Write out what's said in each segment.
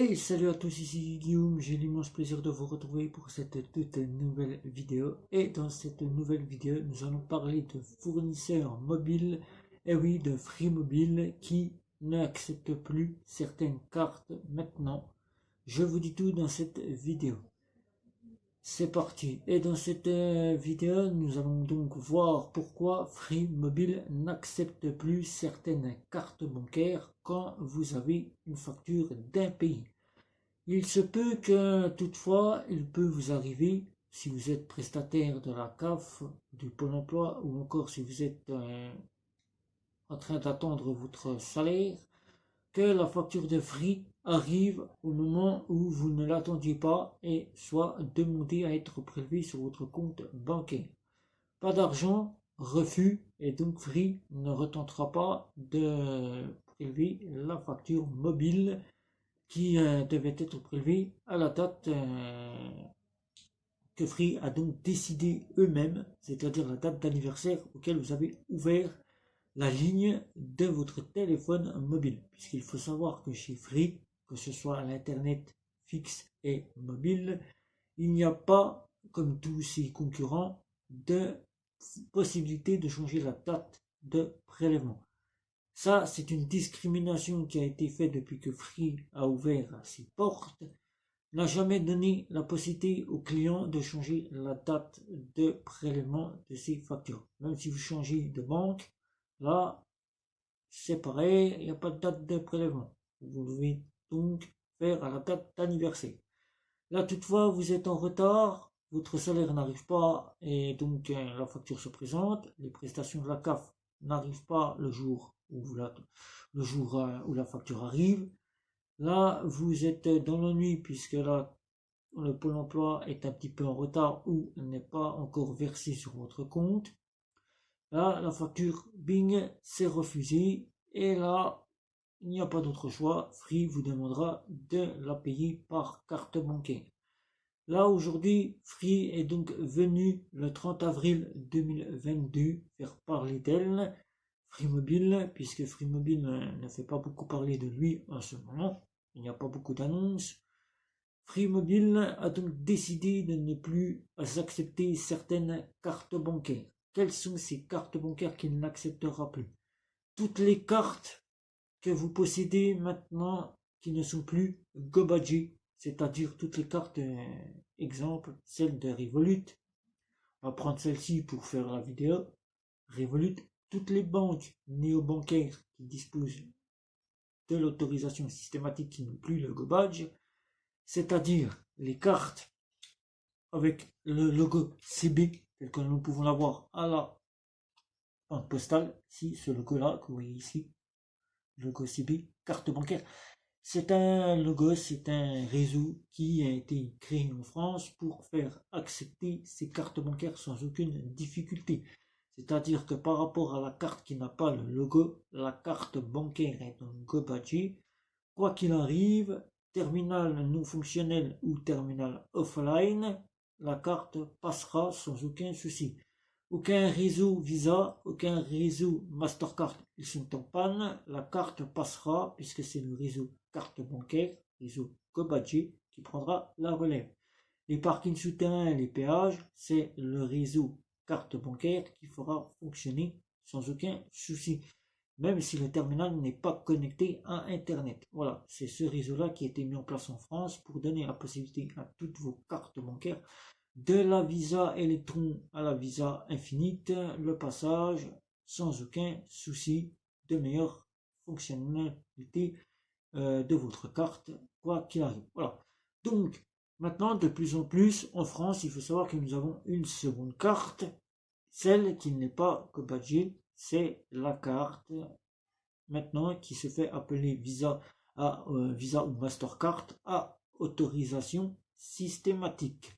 Et salut à tous, ici Guillaume, j'ai l'immense plaisir de vous retrouver pour cette toute nouvelle vidéo. Et dans cette nouvelle vidéo, nous allons parler de fournisseurs mobiles, et oui, de Free Mobile qui n'accepte plus certaines cartes maintenant. Je vous dis tout dans cette vidéo. C'est parti. Et dans cette vidéo, nous allons donc voir pourquoi Free Mobile n'accepte plus certaines cartes bancaires quand vous avez une facture d'un pays. Il se peut que toutefois, il peut vous arriver, si vous êtes prestataire de la CAF, du Pôle emploi, ou encore si vous êtes en train d'attendre votre salaire, que la facture de Free arrive au moment où vous ne l'attendiez pas et soit demandée à être prélevée sur votre compte bancaire. Pas d'argent, refus, et donc Free ne retentera pas de prélever la facture mobile qui devait être prélevée à la date que Free a donc décidé eux-mêmes, c'est-à-dire la date d'anniversaire auquel vous avez ouvert la ligne de votre téléphone mobile. Puisqu'il faut savoir que chez Free, que ce soit à l'internet fixe et mobile, il n'y a pas, comme tous ses concurrents, de possibilité de changer la date de prélèvement. Ça, c'est une discrimination qui a été faite depuis que Free a ouvert ses portes, n'a jamais donné la possibilité aux clients de changer la date de prélèvement de ses factures. Même si vous changez de banque, là, c'est pareil, il n'y a pas de date de prélèvement. Vous devez donc faire à la date d'anniversaire. Là, toutefois, vous êtes en retard, votre salaire n'arrive pas et donc la facture se présente, les prestations de la CAF n'arrivent pas le jour où la facture arrive. Là, vous êtes dans l'ennui puisque là, le Pôle emploi est un petit peu en retard ou n'est pas encore versé sur votre compte. Là, la facture, bing, c'est refusé. Et là, il n'y a pas d'autre choix. Free vous demandera de la payer par carte bancaire. Là, aujourd'hui, Free est donc venu le 30 avril 2022 faire parler d'elle. Free Mobile, puisque Free Mobile ne fait pas beaucoup parler de lui en ce moment. Il n'y a pas beaucoup d'annonces. Free Mobile a donc décidé de ne plus accepter certaines cartes bancaires. Quelles sont ces cartes bancaires qu'il n'acceptera plus? Toutes les cartes que vous possédez maintenant qui ne sont plus GoBudget, c'est-à-dire toutes les cartes, exemple, celle de Revolut. On va prendre celle-ci pour faire la vidéo. Revolut, toutes les banques néobancaires qui disposent de l'autorisation systématique qui n'ont plus le GoBadge, c'est-à-dire les cartes avec le logo CB, tel que nous pouvons l'avoir à la banque postale, si ce logo-là que vous voyez ici, logo CB, carte bancaire. C'est un logo, c'est un réseau qui a été créé en France pour faire accepter ces cartes bancaires sans aucune difficulté. C'est-à-dire que par rapport à la carte qui n'a pas le logo, la carte bancaire est un GoBadget. Quoi qu'il arrive, terminal non fonctionnel ou terminal offline, la carte passera sans aucun souci. Aucun réseau Visa, aucun réseau Mastercard, ils sont en panne, la carte passera puisque c'est le réseau carte bancaire, réseau GoBadget qui prendra la relève. Les parkings souterrains et les péages, c'est le réseau carte bancaire qui fera fonctionner sans aucun souci, même si le terminal n'est pas connecté à Internet. Voilà, c'est ce réseau-là qui a été mis en place en France pour donner la possibilité à toutes vos cartes bancaires de la Visa Electron à la Visa Infinite, le passage sans aucun souci, de meilleure fonctionnalité de votre carte, quoi qu'il arrive. Voilà. Donc, maintenant, de plus en plus, en France, il faut savoir que nous avons une seconde carte, celle qui n'est pas GoBadget, c'est la carte maintenant qui se fait appeler Visa Visa ou Mastercard à autorisation systématique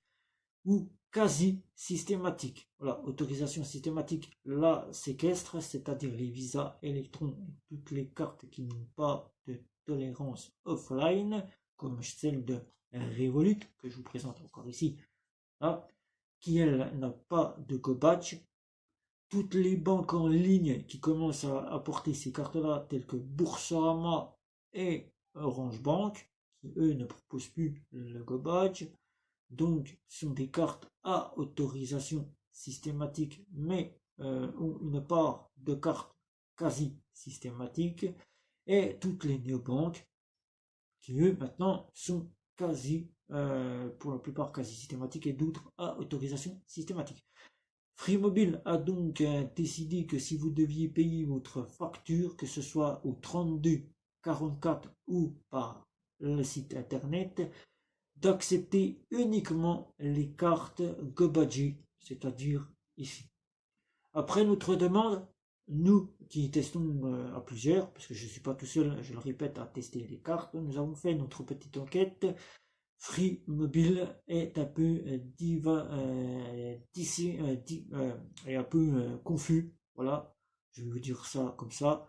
ou quasi systématique. Voilà, autorisation systématique, la séquestre, c'est-à-dire les visas électrons, toutes les cartes qui n'ont pas de tolérance offline, comme celle de Revolut, que je vous présente encore ici, là, qui elle n'a pas de GoBadge. Toutes les banques en ligne qui commencent à apporter ces cartes-là, telles que Boursorama et Orange Bank, qui eux ne proposent plus le Go Badge. Donc, ce sont des cartes à autorisation systématique, mais ont une part de cartes quasi systématiques. Et toutes les néobanques, qui eux maintenant sont quasi, pour la plupart quasi systématiques, et d'autres à autorisation systématique. Free Mobile a donc décidé que si vous deviez payer votre facture, que ce soit au 32 44 ou par le site internet, d'accepter uniquement les cartes GoBadge, c'est-à-dire ici. Après notre demande, nous qui testons à plusieurs, parce que je ne suis pas tout seul, je le répète, à tester les cartes, nous avons fait notre petite enquête. Free Mobile est un peu et un peu confus, voilà, je vais vous dire ça comme ça,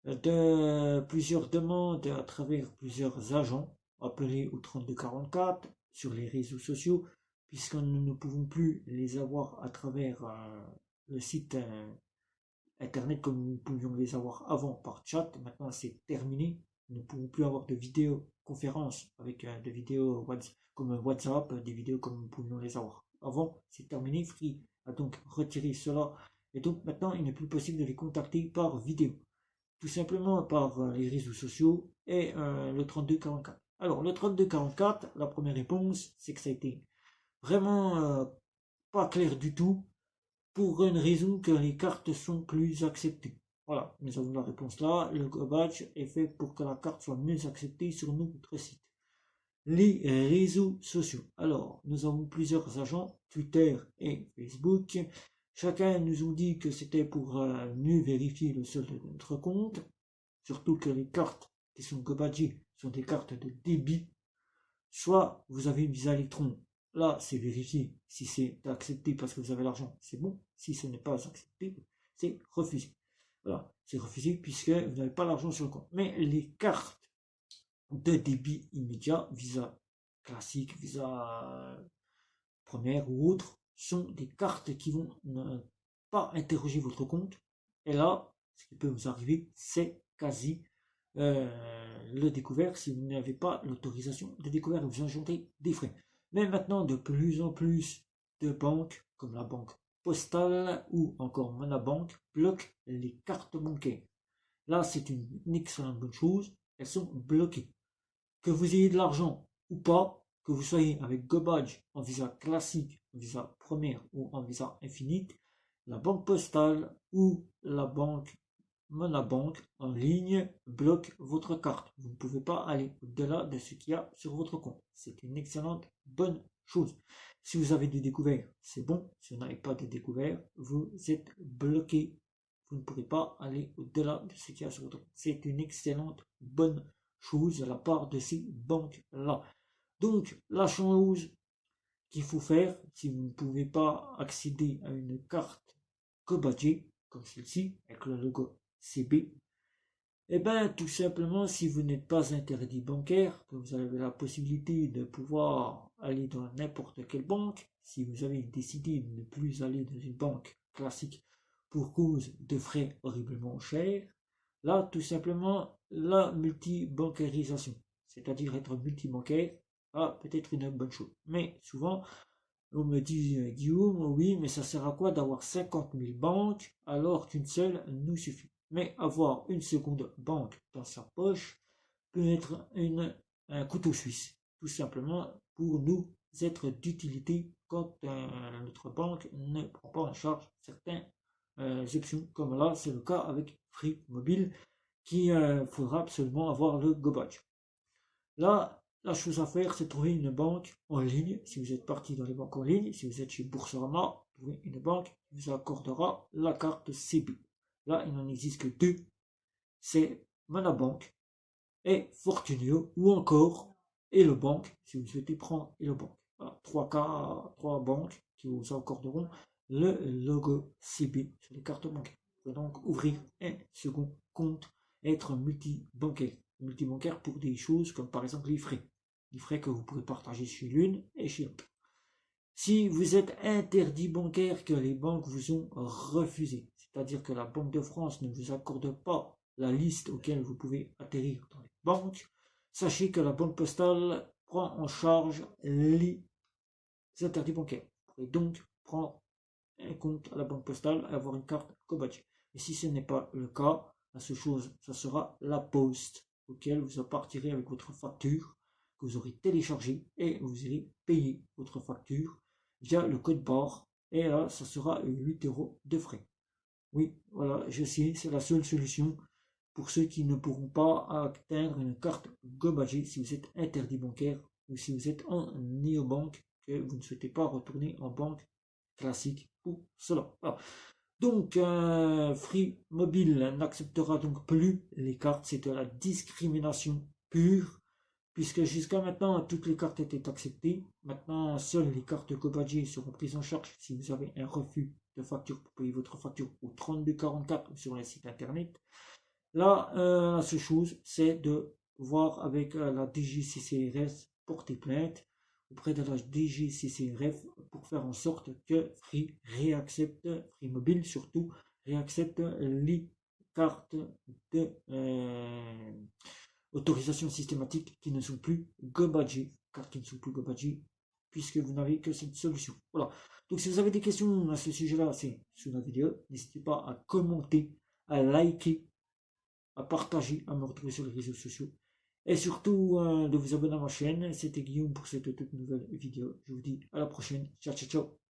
de plusieurs demandes à travers plusieurs agents appelés au 3244 sur les réseaux sociaux, puisque nous ne pouvons plus les avoir à travers le site internet comme nous pouvions les avoir avant par chat. Maintenant c'est terminé, nous ne pouvons plus avoir de vidéoconférences avec des vidéos comme WhatsApp, des vidéos comme nous pouvions les avoir avant. C'est terminé. Free a donc retiré cela, et donc maintenant il n'est plus possible de les contacter par vidéo, tout simplement par les réseaux sociaux et le 3244. Alors le 3244, la première réponse, c'est que ça a été vraiment pas clair du tout, pour une raison que les cartes sont plus acceptées. Voilà, nous avons la réponse là. Le Go Badge est fait pour que la carte soit mieux acceptée sur notre site. Les réseaux sociaux. Alors, nous avons plusieurs agents, Twitter et Facebook. Chacun nous ont dit que c'était pour mieux vérifier le solde de notre compte. Surtout que les cartes qui sont Go Badge sont des cartes de débit. Soit vous avez une Visa Electron. Là, c'est vérifié. Si c'est accepté parce que vous avez l'argent, c'est bon. Si ce n'est pas accepté, c'est refusé. Voilà, c'est refusé puisque vous n'avez pas l'argent sur le compte. Mais les cartes de débit immédiat, Visa classique, Visa première ou autre, sont des cartes qui vont ne pas interroger votre compte. Et là, ce qui peut vous arriver, c'est quasi le découvert si vous n'avez pas l'autorisation de découvert, vous engendrez des frais. Mais maintenant, de plus en plus de banques, comme la banque postale ou encore Monabank, bloquent les cartes bancaires. Là, c'est une excellente bonne chose. Elles sont bloquées. Que vous ayez de l'argent ou pas, que vous soyez avec Go Badge en Visa classique, en Visa première ou en Visa infinite, la banque postale ou la banque Monabank en ligne bloque votre carte. Vous ne pouvez pas aller au-delà de ce qu'il y a sur votre compte. C'est une excellente bonne chose. Si vous avez des découverts, c'est bon. Si vous n'avez pas de découverts, vous êtes bloqué. Vous ne pourrez pas aller au-delà de ce qu'il y a sur votre compte. C'est une excellente bonne chose de la part de ces banques-là. Donc, la chose qu'il faut faire, si vous ne pouvez pas accéder à une carte Go Badge, comme celle-ci, avec le logo CB, et bien tout simplement, si vous n'êtes pas interdit bancaire, que vous avez la possibilité de pouvoir aller dans n'importe quelle banque, si vous avez décidé de ne plus aller dans une banque classique pour cause de frais horriblement chers, là tout simplement la multibancarisation, c'est-à-dire être multibancaire, peut-être une bonne chose. Mais souvent, on me dit, Guillaume, oui, mais ça sert à quoi d'avoir 50 000 banques alors qu'une seule nous suffit? Mais avoir une seconde banque dans sa poche peut être un couteau suisse, tout simplement pour nous être d'utilité quand notre banque ne prend pas en charge certaines options, comme là c'est le cas avec Free Mobile, qui faudra absolument avoir le Go Badge. Là, la chose à faire, c'est trouver une banque en ligne. Si vous êtes parti dans les banques en ligne, si vous êtes chez Boursorama, trouvez une banque qui vous accordera la carte CB. Là, il n'en existe que deux. C'est Monabank et Fortunio, ou encore Hello Bank, si vous souhaitez prendre Hello Bank. Voilà, trois banques qui vous accorderont le logo CB sur les cartes bancaires. Vous pouvez donc ouvrir un second compte, être multibancaire. Multibancaire pour des choses comme par exemple les frais que vous pourrez partager chez l'une et chez l'autre. Si vous êtes interdit bancaire, que les banques vous ont refusé, c'est-à-dire que la Banque de France ne vous accorde pas la liste auquel vous pouvez atterrir dans les banques, sachez que la Banque Postale prend en charge les interdits bancaires. Vous pourrez donc prendre un compte à la Banque Postale et avoir une carte GoBadge. Et si ce n'est pas le cas, la seule chose, ça sera la Poste, auquel vous partirez avec votre facture que vous aurez téléchargée et vous irez payer votre facture via le code barre. Et là, ça sera 8 € de frais. Oui, voilà, je sais, c'est la seule solution pour ceux qui ne pourront pas atteindre une carte GoBadge si vous êtes interdit bancaire ou si vous êtes en néobanque, que vous ne souhaitez pas retourner en banque classique pour cela. Voilà. Donc, Free Mobile n'acceptera donc plus les cartes, c'est de la discrimination pure, puisque jusqu'à maintenant, toutes les cartes étaient acceptées. Maintenant, seules les cartes GoBadge seront prises en charge si vous avez un refus de facture pour payer votre facture au 3244 sur le site internet. Là, la seule chose, c'est de voir avec la DGCCRF, porter plainte auprès de la DGCCRF pour faire en sorte que Free réaccepte, Free Mobile surtout, réaccepte les cartes de autorisation systématique qui ne sont plus GoBadge, car qui ne sont plus GoBadge, puisque vous n'avez que cette solution. Voilà. Donc si vous avez des questions à ce sujet-là, c'est sous la vidéo. N'hésitez pas à commenter, à liker, à partager, à me retrouver sur les réseaux sociaux. Et surtout de vous abonner à ma chaîne. C'était Guillaume pour cette toute nouvelle vidéo. Je vous dis à la prochaine. Ciao, ciao, ciao.